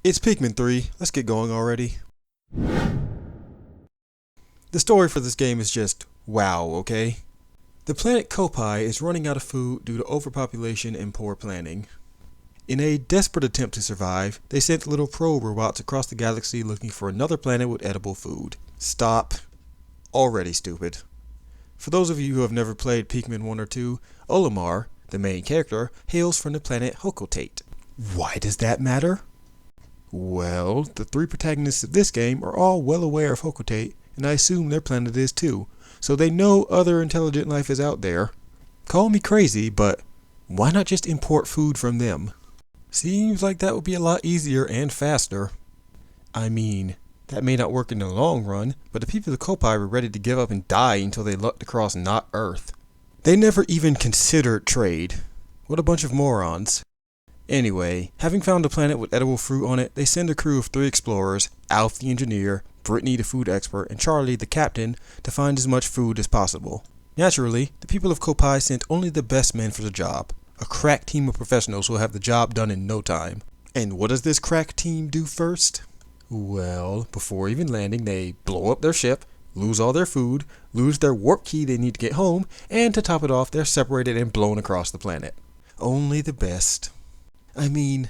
It's Pikmin 3, let's get going already. The story for this game is just wow, okay? The planet Kopai is running out of food due to overpopulation and poor planning. In a desperate attempt to survive, they sent little probe robots across the galaxy looking for another planet with edible food. Stop. Already stupid. For those of you who have never played Pikmin 1 or 2, Olimar, the main character, hails from the planet Hokotate. Why does that matter? Well, the three protagonists of this game are all well aware of Hokotate, and I assume their planet is too, so they know other intelligent life is out there. Call me crazy, but why not just import food from them? Seems like that would be a lot easier and faster. I mean, that may not work in the long run, but the people of Kopai were ready to give up and die until they lucked across not Earth. They never even considered trade. What a bunch of morons. Anyway, having found a planet with edible fruit on it, they send a crew of 3 explorers, Alf the engineer, Brittany the food expert, and Charlie the captain, to find as much food as possible. Naturally, the people of Kopai sent only the best men for the job. A crack team of professionals who will have the job done in no time. And what does this crack team do first? Well, before even landing, they blow up their ship, lose all their food, lose their warp key they need to get home, and to top it off, they're separated and blown across the planet. Only the best. I mean,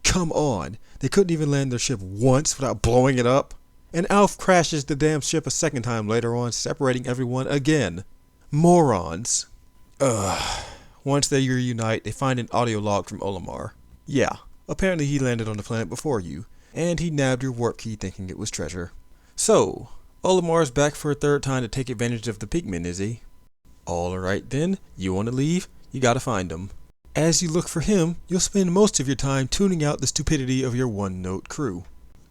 come on. They couldn't even land their ship once without blowing it up. And Alf crashes the damn ship a second time later on, separating everyone again. Morons. Once they reunite, they find an audio log from Olimar. Yeah, apparently he landed on the planet before you, and he nabbed your warp key thinking it was treasure. So, Olimar's back for a third time to take advantage of the Pikmin, is he? Alright then, you want to leave? You gotta find him. As you look for him, you'll spend most of your time tuning out the stupidity of your one-note crew.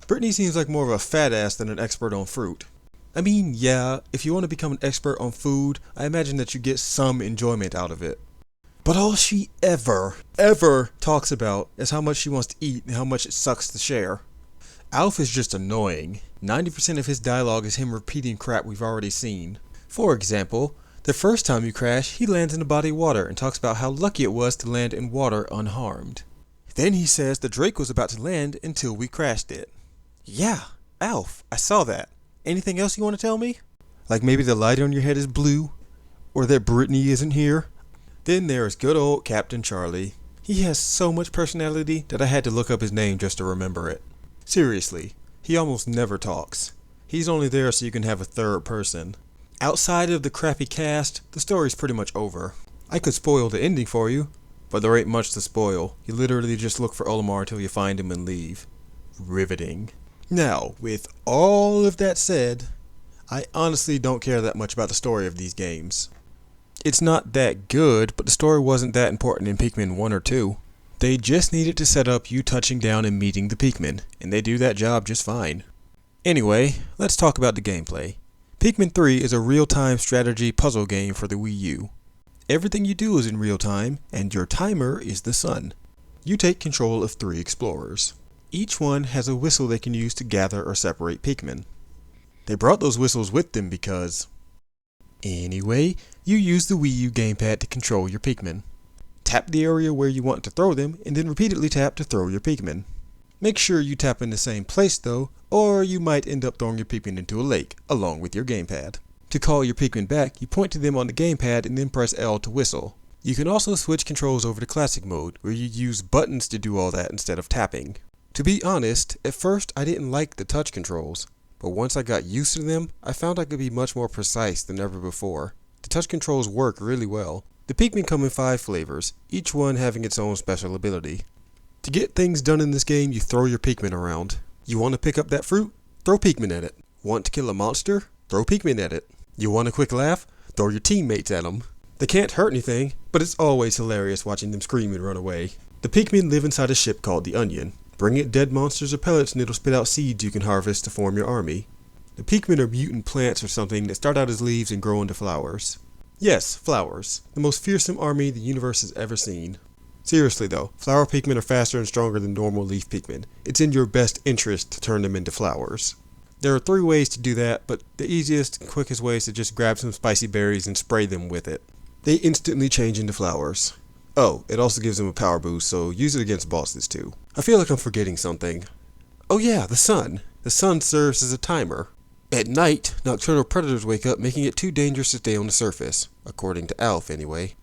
Brittany seems like more of a fat ass than an expert on fruit. I mean, yeah, if you want to become an expert on food, I imagine that you get some enjoyment out of it. But all she ever talks about is how much she wants to eat and how much it sucks to share. Alf is just annoying. 90% of his dialogue is him repeating crap we've already seen. For example, the first time you crash, he lands in a body of water and talks about how lucky it was to land in water unharmed. Then he says the Drake was about to land until we crashed it. Yeah, Alf, I saw that. Anything else you want to tell me? Like maybe the light on your head is blue? Or that Brittany isn't here? Then there is good old Captain Charlie. He has so much personality that I had to look up his name just to remember it. Seriously, he almost never talks. He's only there so you can have a third person. Outside of the crappy cast, the story's pretty much over. I could spoil the ending for you, but there ain't much to spoil. You literally just look for Olimar until you find him and leave. Riveting. Now, with all of that said, I honestly don't care that much about the story of these games. It's not that good, but the story wasn't that important in Pikmin 1 or 2. They just needed to set up you touching down and meeting the Pikmin, and they do that job just fine. Anyway, let's talk about the gameplay. Pikmin 3 is a real-time strategy puzzle game for the Wii U. Everything you do is in real time, and your timer is the sun. You take control of 3 explorers. Each one has a whistle they can use to gather or separate Pikmin. They brought those whistles with them because... Anyway, you use the Wii U gamepad to control your Pikmin. Tap the area where you want to throw them, and then repeatedly tap to throw your Pikmin. Make sure you tap in the same place though, or you might end up throwing your Pikmin into a lake, along with your gamepad. To call your Pikmin back, you point to them on the gamepad and then press L to whistle. You can also switch controls over to classic mode, where you use buttons to do all that instead of tapping. To be honest, at first I didn't like the touch controls, but once I got used to them, I found I could be much more precise than ever before. The touch controls work really well. The Pikmin come in 5 flavors, each one having its own special ability. To get things done in this game, you throw your Pikmin around. You want to pick up that fruit? Throw Pikmin at it. Want to kill a monster? Throw Pikmin at it. You want a quick laugh? Throw your teammates at them. They can't hurt anything, but it's always hilarious watching them scream and run away. The Pikmin live inside a ship called the Onion. Bring it dead monsters or pellets and it'll spit out seeds you can harvest to form your army. The Pikmin are mutant plants or something that start out as leaves and grow into flowers. Yes, flowers. The most fearsome army the universe has ever seen. Seriously though, flower Pikmin are faster and stronger than normal leaf Pikmin. It's in your best interest to turn them into flowers. There are 3 ways to do that, but the easiest and quickest way is to just grab some spicy berries and spray them with it. They instantly change into flowers. Oh, it also gives them a power boost, so use it against bosses too. I feel like I'm forgetting something. Oh yeah, the sun. The sun serves as a timer. At night, nocturnal predators wake up, making it too dangerous to stay on the surface, according to Alf anyway.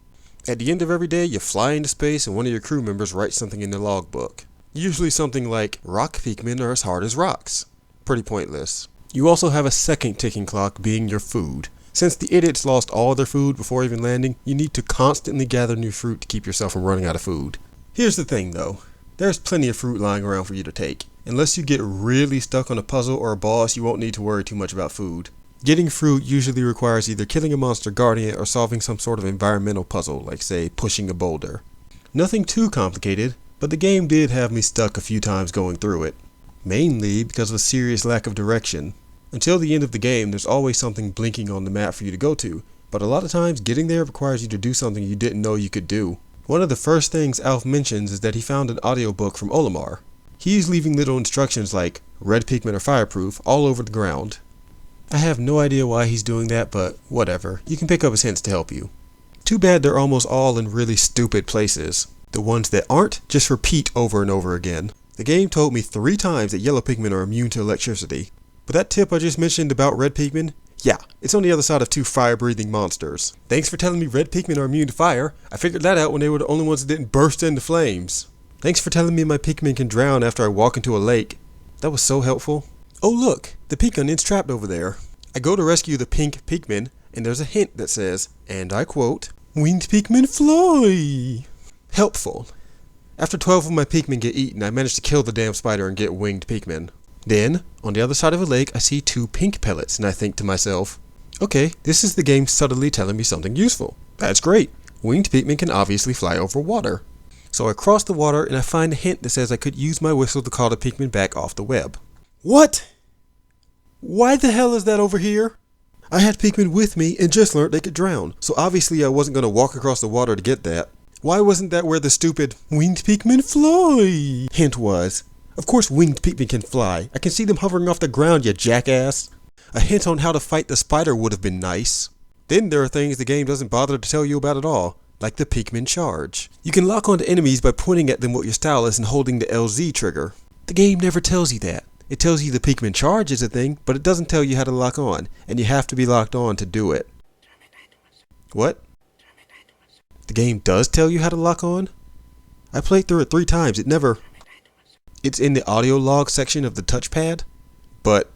At the end of every day, you fly into space and one of your crew members writes something in their logbook. Usually something like, rock Pikmin are as hard as rocks. Pretty pointless. You also have a second ticking clock being your food. Since the idiots lost all their food before even landing, you need to constantly gather new fruit to keep yourself from running out of food. Here's the thing though, there's plenty of fruit lying around for you to take. Unless you get really stuck on a puzzle or a boss, you won't need to worry too much about food. Getting fruit usually requires either killing a monster guarding it or solving some sort of environmental puzzle, like say pushing a boulder. Nothing too complicated, but the game did have me stuck a few times going through it. Mainly because of a serious lack of direction. Until the end of the game, there's always something blinking on the map for you to go to, but a lot of times getting there requires you to do something you didn't know you could do. One of the first things Alf mentions is that he found an audiobook from Olimar. He's leaving little instructions like, red Pikmin are fireproof, all over the ground. I have no idea why he's doing that, but whatever, you can pick up his hints to help you. Too bad they're almost all in really stupid places. The ones that aren't just repeat over and over again. The game told me 3 times that yellow Pikmin are immune to electricity. But that tip I just mentioned about red Pikmin, yeah, it's on the other side of 2 fire-breathing monsters. Thanks for telling me red Pikmin are immune to fire. I figured that out when they were the only ones that didn't burst into flames. Thanks for telling me my Pikmin can drown after I walk into a lake. That was so helpful. Oh look, the pink onion's trapped over there. I go to rescue the pink Pikmin, and there's a hint that says, and I quote, winged Pikmin fly. Helpful. After 12 of my Pikmin get eaten, I manage to kill the damn spider and get winged Pikmin. Then, on the other side of a lake, I see 2 pink pellets, and I think to myself, okay, this is the game subtly telling me something useful. That's great. Winged Pikmin can obviously fly over water. So I cross the water and I find a hint that says I could use my whistle to call the Pikmin back off the web. What? Why the hell is that over here? I had Pikmin with me and just learned they could drown, so obviously I wasn't going to walk across the water to get that. Why wasn't that where the stupid winged Pikmin fly hint was? Of course winged Pikmin can fly. I can see them hovering off the ground, you jackass. A hint on how to fight the spider would have been nice. Then there are things the game doesn't bother to tell you about at all. Like the Pikmin charge. You can lock onto enemies by pointing at them with your stylus and holding the LZ trigger. The game never tells you that. It tells you the Pikmin charge is a thing, but it doesn't tell you how to lock on, and you have to be locked on to do it. What? The game does tell you how to lock on? I played through it 3 times, it never... It's in the audio log section of the touchpad, but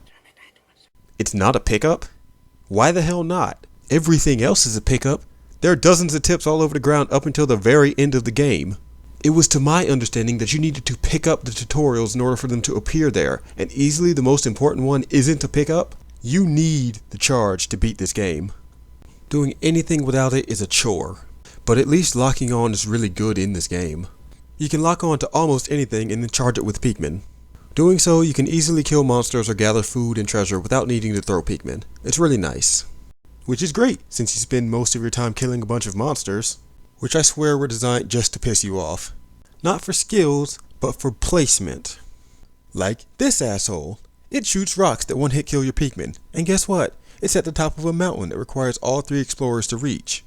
it's not a pickup? Why the hell not? Everything else is a pickup. There are dozens of tips all over the ground up until the very end of the game. It was to my understanding that you needed to pick up the tutorials in order for them to appear there, and easily the most important one isn't to pick up. You need the charge to beat this game. Doing anything without it is a chore, but at least locking on is really good in this game. You can lock on to almost anything and then charge it with Pikmin. Doing so, you can easily kill monsters or gather food and treasure without needing to throw Pikmin. It's really nice. Which is great, since you spend most of your time killing a bunch of monsters, which I swear were designed just to piss you off. Not for skills, but for placement. Like this asshole. It shoots rocks that one hit kill your Pikmin, and guess what? It's at the top of a mountain that requires all 3 explorers to reach.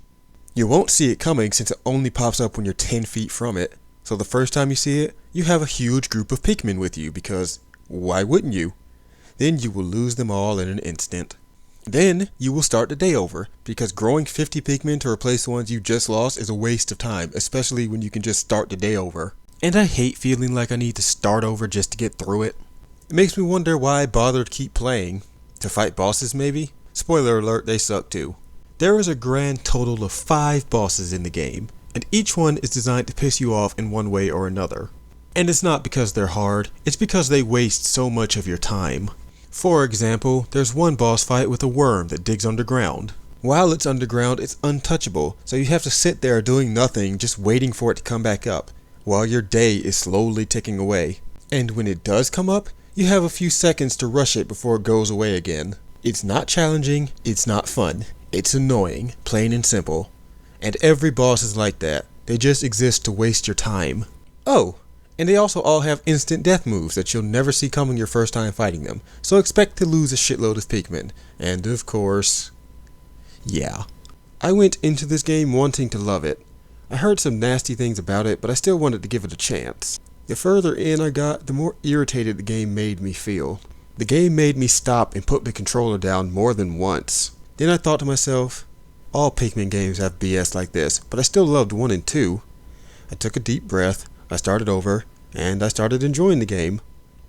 You won't see it coming since it only pops up when you're 10 feet from it, so the first time you see it, you have a huge group of Pikmin with you because, why wouldn't you? Then you will lose them all in an instant. Then, you will start the day over, because growing 50 Pikmin to replace the ones you just lost is a waste of time, especially when you can just start the day over. And I hate feeling like I need to start over just to get through it. It makes me wonder why I bothered to keep playing. To fight bosses maybe? Spoiler alert, they suck too. There is a grand total of 5 bosses in the game, and each one is designed to piss you off in one way or another. And it's not because they're hard, it's because they waste so much of your time. For example, there's one boss fight with a worm that digs underground. While it's underground, it's untouchable, so you have to sit there doing nothing, just waiting for it to come back up, while your day is slowly ticking away. And when it does come up, you have a few seconds to rush it before it goes away again. It's not challenging, it's not fun, it's annoying, plain and simple. And every boss is like that, they just exist to waste your time. Oh! And they also all have instant death moves that you'll never see coming your first time fighting them, so expect to lose a shitload of Pikmin. And of course, yeah. I went into this game wanting to love it. I heard some nasty things about it, but I still wanted to give it a chance. The further in I got, the more irritated the game made me feel. The game made me stop and put the controller down more than once. Then I thought to myself, all Pikmin games have BS like this, but I still loved 1 and 2. I took a deep breath, I started over, and I started enjoying the game.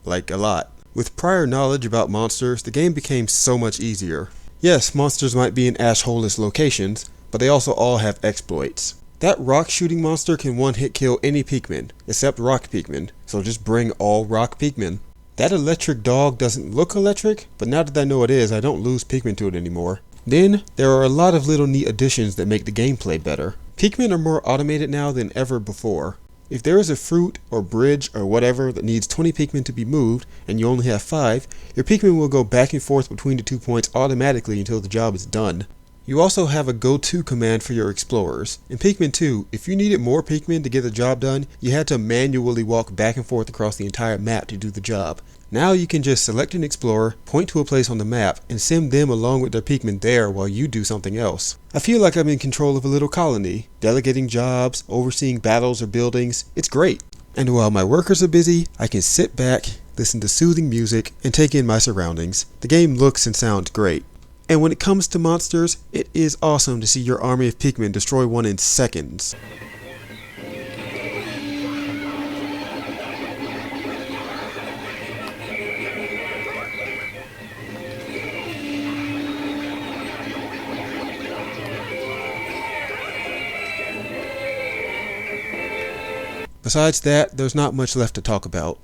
Like, a lot. With prior knowledge about monsters, the game became so much easier. Yes, monsters might be in ash-holeless locations, but they also all have exploits. That rock shooting monster can one-hit kill any Pikmin, except rock Pikmin, so just bring all rock Pikmin. That electric dog doesn't look electric, but now that I know it is, I don't lose Pikmin to it anymore. Then, there are a lot of little neat additions that make the gameplay better. Pikmin are more automated now than ever before. If there is a fruit or bridge or whatever that needs 20 Pikmin to be moved, and you only have 5, your Pikmin will go back and forth between the 2 points automatically until the job is done. You also have a go-to command for your explorers. In Pikmin 2, if you needed more Pikmin to get the job done, you had to manually walk back and forth across the entire map to do the job. Now you can just select an explorer, point to a place on the map, and send them along with their Pikmin there while you do something else. I feel like I'm in control of a little colony, delegating jobs, overseeing battles or buildings. It's great. And while my workers are busy, I can sit back, listen to soothing music, and take in my surroundings. The game looks and sounds great. And when it comes to monsters, it is awesome to see your army of Pikmin destroy one in seconds. Besides that, there's not much left to talk about.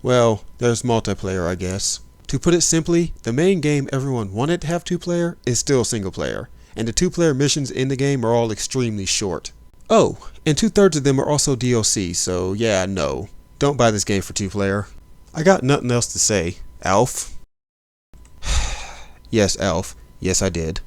Well, there's multiplayer, I guess. To put it simply, the main game everyone wanted to have 2-player is still single-player, and the 2-player missions in the game are all extremely short. Oh, and 2/3 of them are also DLC, so yeah, no. Don't buy this game for 2-player. I got nothing else to say. Alf? Yes, Alf. Yes, I did.